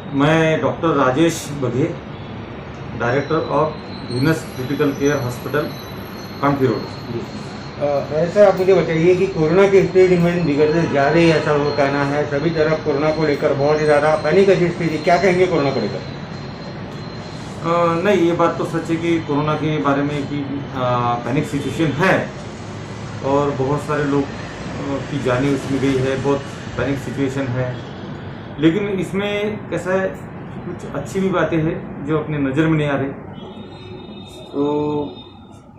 मैं doctor Rajesh Baghel, director of Venus critical care hospital, Kamthi road. ऐसा आप मुझे बताइए कि कोरोना की स्थिति दिन ब दिन बिगड़ते जा रही है, ऐसा वो कहना है। सभी तरफ कोरोना को लेकर बहुत ही ज़्यादा पैनिक की स्थिति, क्या कहेंगे कोरोना को लेकर? नहीं, ये बात तो सच है कि कोरोना के बारे में कि पैनिक सिचुएशन है और बहुत सारे लोग की जानें उसमें गई है, बहुत पैनिक सिचुएशन है। लेकिन इसमें कैसा है, कुछ अच्छी भी बातें हैं जो अपने नज़र में नहीं आ रही। तो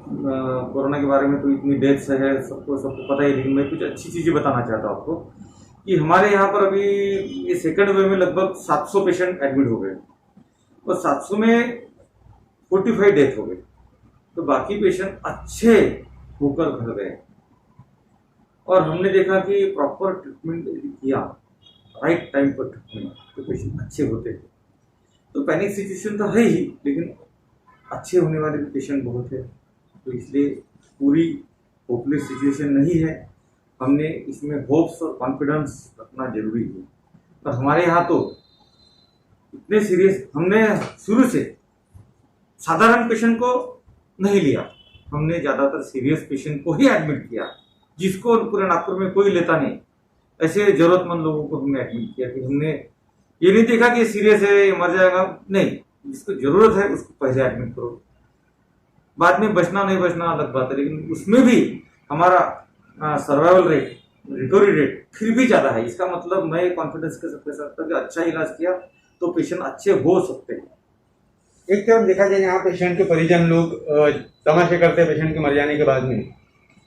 कोरोना के बारे में तो इतनी डेथ्स है, सबको पता ही, लेकिन मैं कुछ अच्छी चीज़ें बताना चाहता हूँ आपको कि हमारे यहाँ पर अभी ये सेकंड वेव में लगभग 700 पेशेंट एडमिट हो गए और 700 में 45 डेथ हो गई। तो बाकी पेशेंट अच्छे होकर घर गए और हमने देखा कि प्रॉपर ट्रीटमेंट किया, राइट टाइम पर ट्रीटमेंट, तो पेशेंट अच्छे होते हैं। तो पैनिक सिचुएशन तो है ही, लेकिन अच्छे होने वाले भी पेशेंट बहुत है। तो इसलिए पूरी होपलेस सिचुएशन नहीं है। हमने इसमें होप्स और कॉन्फिडेंस रखना जरूरी है। और हमारे यहाँ तो इतने सीरियस, हमने शुरू से साधारण पेशेंट को नहीं लिया, हमने ज़्यादातर सीरियस पेशेंट को ही एडमिट किया, जिसको पूरे नागपुर में कोई लेता नहीं। ऐसे जरूरतमंद लोगों को हमने एडमिट किया कि हमने ये नहीं देखा कि सीरियस है, ये मर जाएगा, नहीं, जिसको जरूरत है उसको पहले एडमिट करो। बाद में बचना नहीं बचना अलग बात है, लेकिन उसमें भी हमारा सर्वाइवल रेट, रिकवरी रेट फिर भी ज़्यादा है। इसका मतलब मैं कॉन्फिडेंस के साथ कह सकता हूँ कि अच्छा इलाज किया तो पेशेंट अच्छे हो सकते हैं। एक तरफ देखा जाए, यहाँ पेशेंट के परिजन लोग तमाशे करते हैं पेशेंट के मर जाने के बाद में,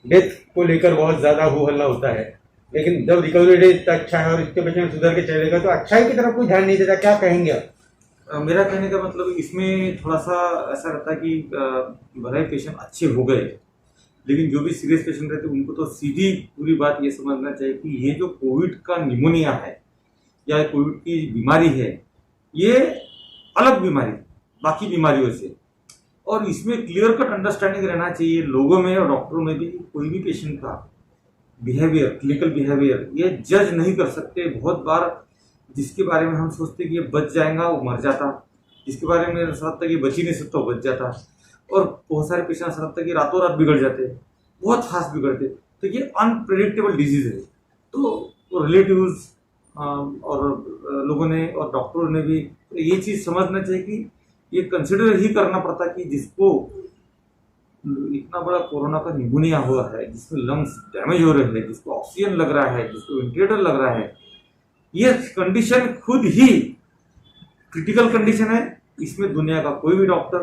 डेथ को लेकर बहुत ज़्यादा हो हल्ला होता है। लेकिन जब रिकवरी रेट अच्छा है और इसके पेशेंट सुधर के चलेगा तो अच्छाई की तरफ कोई ध्यान नहीं देता, क्या कहेंगे आप? मेरा कहने का मतलब इसमें थोड़ा सा ऐसा रहता है कि भले पेशेंट अच्छे हो गए, लेकिन जो भी सीरियस पेशेंट रहते हैं उनको तो सीधी पूरी बात ये समझना चाहिए कि ये जो कोविड का निमोनिया है या कोविड की बीमारी है, ये अलग बीमारी बाकी बीमारियों से, और इसमें क्लियर कट अंडरस्टैंडिंग रहना चाहिए लोगों में और डॉक्टरों में भी। कोई भी पेशेंट का बिहेवियर, क्लिनिकल बिहेवियर ये जज नहीं कर सकते। बहुत बार जिसके बारे में हम सोचते कि ये बच जाएगा वो मर जाता, जिसके बारे में ऐसा लगता कि बच ही नहीं सकता वो बच जाता, और बहुत सारे पेशेंट ऐसा लगता कि रातों रात बिगड़ जाते, बहुत फास्ट बिगड़ते। तो ये अनप्रेडिक्टेबल डिजीज है। तो रिलेटिव्स और लोगों ने और डॉक्टरों ने भी ये चीज़ समझना चाहिए कि ये कंसिडर ही करना पड़ता कि जिसको इतना बड़ा कोरोना का निमोनिया हुआ है, जिसमें लंग्स डैमेज हो रहे हैं, जिसको ऑक्सीजन लग रहा है, जिसको वेंटिलेटर लग रहा है, ये कंडीशन खुद ही क्रिटिकल कंडीशन है। इसमें दुनिया का कोई भी डॉक्टर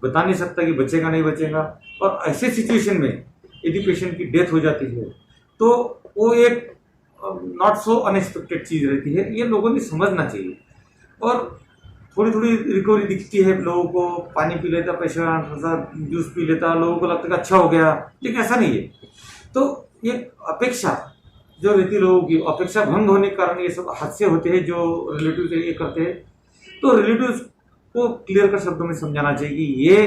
बता नहीं सकता कि बचेगा नहीं बचेगा। और ऐसे सिचुएशन में यदि पेशेंट की डेथ हो जाती है तो वो एक नॉट सो अनएक्सपेक्टेड चीज़ रहती है। ये लोगों ने समझना चाहिए। और थोड़ी थोड़ी रिकवरी दिखती है लोगों को, पानी पी लेता पेशेंट, थोड़ा जूस पी लेता, लोगों को लगता है कि अच्छा हो गया, लेकिन ऐसा नहीं है। तो ये अपेक्षा जो रहती है लोगों की, अपेक्षा भंग होने के कारण ये सब हादसे होते हैं जो रिलेटिव ये करते हैं। तो रिलेटिव्स को क्लियर कर शब्दों में समझाना चाहिए कि ये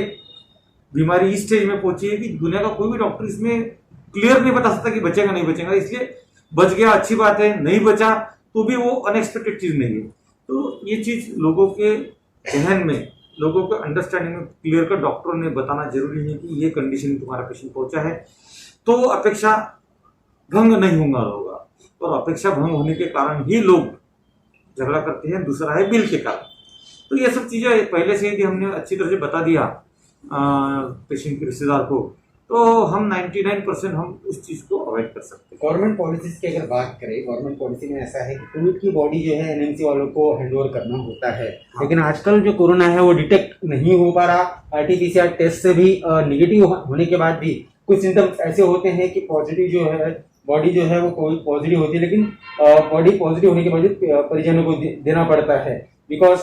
बीमारी इस स्टेज में पहुंची है कि दुनिया का कोई भी डॉक्टर इसमें क्लियर नहीं बता सकता कि बचेगा नहीं बचेगा। इसलिए बच गया अच्छी बात है, नहीं बचा तो भी वो अनएक्सपेक्टेड चीज़ नहीं है। तो ये चीज़ लोगों के जहन में, लोगों के अंडरस्टैंडिंग में क्लियर कर डॉक्टरों ने बताना जरूरी है कि ये कंडीशन तुम्हारा पेशेंट पहुंचा है, तो अपेक्षा भंग नहीं होगा। और अपेक्षा भंग होने के कारण ही लोग झगड़ा करते हैं। दूसरा है बिल के कारण। तो ये सब चीज़ें पहले से यदि हमने अच्छी तरह से बता दिया पेशेंट के रिश्तेदार को, तो हम 99% हम उस चीज़ को अवॉइड कर सकते हैं। गवर्नमेंट पॉलिसीज की अगर बात करें, गवर्नमेंट पॉलिसी में ऐसा है कि कोविड की बॉडी जो है एनएमसी वालों को हैंडओवर करना होता है। लेकिन आजकल जो कोरोना है वो डिटेक्ट नहीं हो पा रहा। आरटीपीसीआर टेस्ट से भी निगेटिव होने के बाद भी कुछ सिम्टम्स ऐसे होते हैं कि पॉजिटिव जो है बॉडी जो है वो कोविड पॉजिटिव होती है, लेकिन बॉडी पॉजिटिव होने के बावजूद परिजनों को देना पड़ता है बिकॉज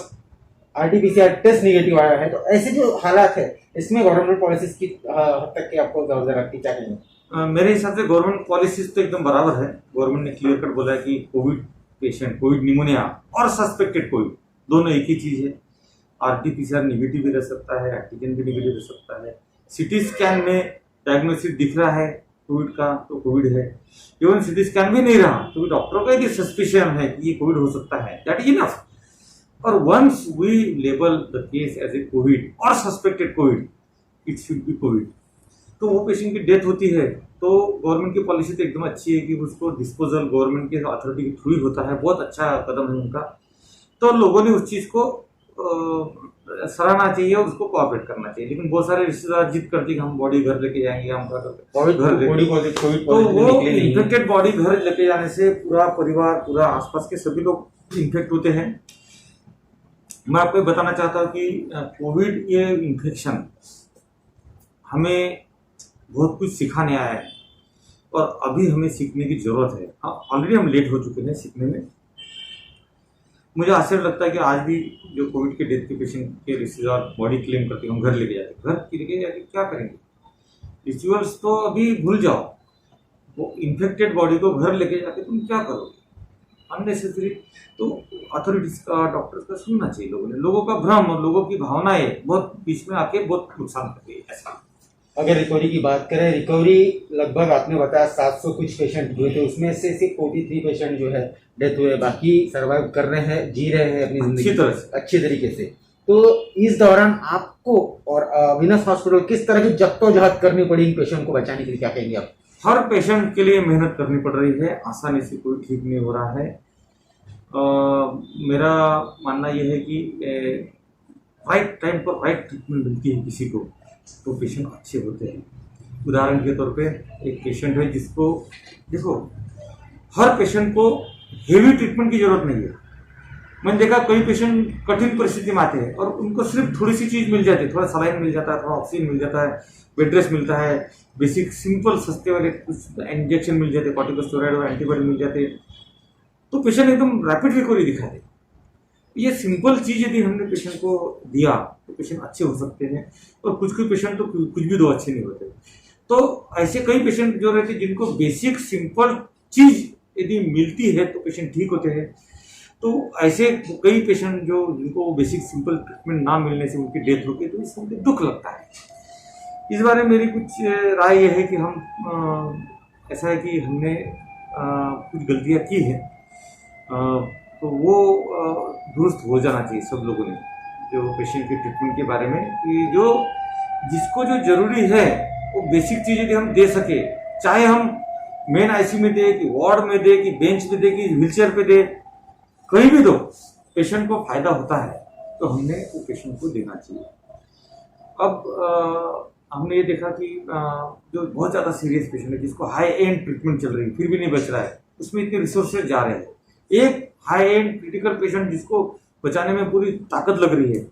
आरटीपीसीआर टेस्ट निगेटिव आया है। तो ऐसे जो हालात है इसमें गवर्नमेंट पॉलिसीज की हद तक की आपको जरूरत रखती चाहिए। मेरे हिसाब से गवर्नमेंट पॉलिसीज तो एकदम बराबर है। गवर्नमेंट ने क्लियर कट बोला है कि कोविड पेशेंट, कोविड निमोनिया और सस्पेक्टेड कोविड दोनों एक ही चीज़ है। आरटीपीसीआर निगेटिव भी रह सकता है, एंटीजन भी निगेटिव रह सकता है। सिटी स्कैन में डायग्नोसिस दिख रहा है कोविड का तो कोविड है। इवन सिटी स्कैन भी नहीं रहा तो डॉक्टर का यदि सस्पिशन है कि ये कोविड हो सकता है, दैट इज इनफ। और once we label the case as a covid और suspected covid, it should be covid, तो वो पेशेंट की डेथ होती है तो गवर्नमेंट की पॉलिसी तो एकदम अच्छी है कि उसको डिस्पोजल गवर्नमेंट के अथॉरिटी के थ्रू ही होता है, बहुत अच्छा कदम है उनका। तो लोगों ने उस चीज़ को सराहना चाहिए, उसको कोऑपरेट करना चाहिए। लेकिन बहुत सारे रिश्तेदार जिद करते कि हम बॉडी घर लेके जाएंगे, हम घर तो वो इन्फेक्टेड बॉडी घर लेके जाने से पूरा परिवार, पूरा आसपास के सभी लोग इन्फेक्ट होते हैं। मैं आपको बताना चाहता हूँ कि कोविड ये इन्फेक्शन हमें बहुत कुछ सिखाने आया है और अभी हमें सीखने की जरूरत है। ऑलरेडी हम लेट हो चुके हैं सीखने में। मुझे आश्चर्य लगता है कि आज भी जो कोविड के डेथ के पेशेंट के रिश्तेदार बॉडी क्लेम करते हैं, हम घर लेके जाते हैं, घर लेके जाके क्या करेंगे? रिचुअल्स तो अभी भूल जाओ, वो इन्फेक्टेड बॉडी को घर लेके जाके तुम क्या करोगे? अननेसेसरी। तो अथॉरिटीज का, डॉक्टर्स का सुनना चाहिए लोगों ने। लोगों का भ्रम और लोगों की भावनाएं बहुत बीच में आके बहुत नुकसान करती है। ऐसा अगर रिकवरी की बात करें, रिकवरी लगभग आपने बताया 700 कुछ पेशेंट हुए थे, उसमें से सिर्फ 43 पेशेंट जो है डेथ हुए, बाकी सर्वाइव कर रहे हैं, जी रहे हैं अपनी जिंदगी अच्छी तरीके से। तो इस दौरान आपको और विनस हॉस्पिटल किस तरह की जद्दोजहद करनी पड़ी इन पेशेंट को बचाने के लिए, क्या कहेंगे आप? हर पेशेंट के लिए मेहनत करनी पड़ रही है, आसानी से कोई ठीक नहीं हो रहा है। मेरा मानना यह है कि राइट टाइम पर राइट ट्रीटमेंट मिलती है किसी को तो पेशेंट अच्छे होते हैं। उदाहरण के तौर पे एक पेशेंट है जिसको, देखो, हर पेशेंट को हेवी ट्रीटमेंट की जरूरत नहीं है। मैंने देखा कई पेशेंट कठिन परिस्थिति में आते हैं और उनको सिर्फ थोड़ी सी चीज़ मिल जाती है, थोड़ा सलाइन मिल जाता है, थोड़ा ऑक्सीजन मिल जाता है, बेड रेस्ट मिलता है, बेसिक सिंपल सस्ते वाले कुछ इंजेक्शन मिल जाते हैं, कॉर्टिकोस्टेरॉइड और एंटीबायोटिक मिल जाते हैं, तो पेशेंट एकदम रैपिड रिकवरी दिखाते। ये सिंपल चीज़ यदि हमने पेशेंट को दिया तो पेशेंट अच्छे हो सकते हैं। और कुछ पेशेंट तो कुछ भी दो अच्छे नहीं होते। तो ऐसे कई पेशेंट जो रहते हैं जिनको बेसिक सिंपल चीज़ यदि मिलती है तो पेशेंट ठीक होते हैं। तो ऐसे कई पेशेंट जो जिनको बेसिक सिंपल ट्रीटमेंट ना मिलने से उनकी डेथ होती है तो इससे मुझे दुख लगता है। इस बारे में मेरी कुछ राय यह है कि हम ऐसा है कि हमने कुछ गलतियाँ की हैं, तो वो दुरुस्त हो जाना चाहिए सब लोगों ने, जो पेशेंट के ट्रीटमेंट के बारे में, कि जो जिसको जो जरूरी है वो बेसिक चीज़ यदि हम दे सके, चाहे हम मेन आईसीयू में दे कि वार्ड में दे कि बेंच पे दे कि व्हीलचेयर पे दे, कहीं भी दो, पेशेंट को फायदा होता है तो हमने वो पेशेंट को देना चाहिए। अब हमने ये देखा कि जो बहुत ज़्यादा सीरियस पेशेंट है जिसको हाई एंड ट्रीटमेंट चल रही है फिर भी नहीं बच रहा है, उसमें इतने रिसोर्सेज जा रहे हैं। एक हाई एंड क्रिटिकल पेशेंट जिसको बचाने में पूरी ताकत लग रही है,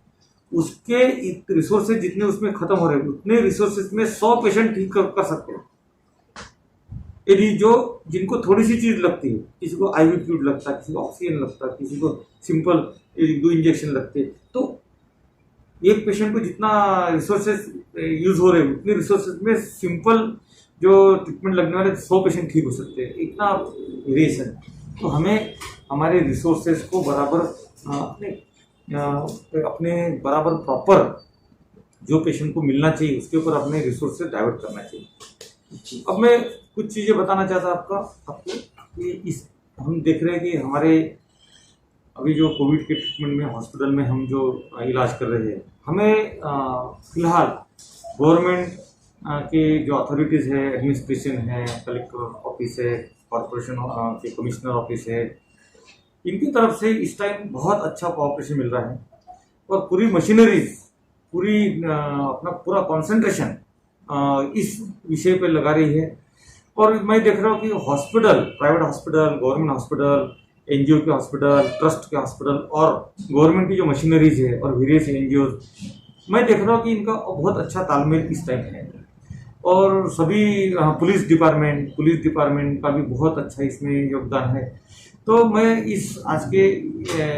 उसके रिसोर्सेज जितने उसमें खत्म हो रहे हैं उतने रिसोर्सेज में 100 पेशेंट ठीक कर सकते हैं। यदि जो जिनको थोड़ी सी चीज लगती है, किसी को आईवी फ्लूइड लगता है, किसी को ऑक्सीजन लगता है, किसी को सिंपल 2 इंजेक्शन लगते हैं, तो एक पेशेंट को जितना रिसोर्सेज यूज हो रहे हैं उतने रिसोर्सेज में सिंपल जो ट्रीटमेंट लगने वाले 100 पेशेंट ठीक हो सकते हैं। इतना वेरिएशन, तो हमें हमारे रिसोर्सेज को बराबर अपने बराबर प्रॉपर जो पेशेंट को मिलना चाहिए उसके ऊपर अपने रिसोर्सेज डाइवर्ट करना चाहिए। अब मैं कुछ चीज़ें बताना चाहता आपको कि इस हम देख रहे हैं कि हमारे अभी जो कोविड के ट्रीटमेंट में हॉस्पिटल में हम जो इलाज कर रहे हैं, हमें फिलहाल गवर्नमेंट के जो अथॉरिटीज़ है, एडमिनिस्ट्रेशन है, कलेक्टर ऑफिस है, कॉर्पोरेशन के कमिश्नर ऑफिस है, इनकी तरफ से इस टाइम बहुत अच्छा कोऑपरेशन मिल रहा है और पूरी मशीनरीज, पूरी अपना पूरा कंसंट्रेशन इस विषय पे लगा रही है। और मैं देख रहा हूँ कि hospital, private hospital, government hospital, NGO के हॉस्पिटल, ट्रस्ट के हॉस्पिटल और गवर्नमेंट की जो मशीनरीज है और वेरियस एनजीओ, मैं देख रहा हूँ कि इनका बहुत अच्छा तालमेल इस टाइम है। और सभी पुलिस डिपार्टमेंट का भी बहुत अच्छा इसमें योगदान है। तो मैं इस आज के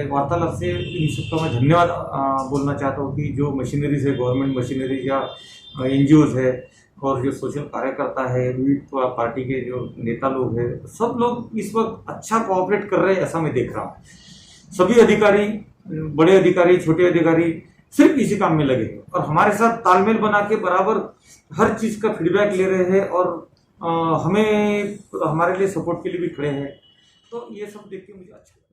वार्तालाप से इन सबका मैं धन्यवाद बोलना चाहता हूँ कि जो मशीनरीज है, गवर्नमेंट मशीनरीज या एनजीओज है और जो सोशल कार्यकर्ता है, विविध पार्टी के जो नेता लोग हैं, सब लोग इस वक्त अच्छा कोऑपरेट कर रहे हैं, ऐसा मैं देख रहा हूँ। सभी अधिकारी, बड़े अधिकारी, छोटे अधिकारी सिर्फ इसी काम में लगे हैं और हमारे साथ तालमेल बना के बराबर हर चीज़ का फीडबैक ले रहे हैं और हमें हमारे लिए सपोर्ट के लिए भी खड़े हैं। तो ये सब देख के मुझे अच्छा लगा।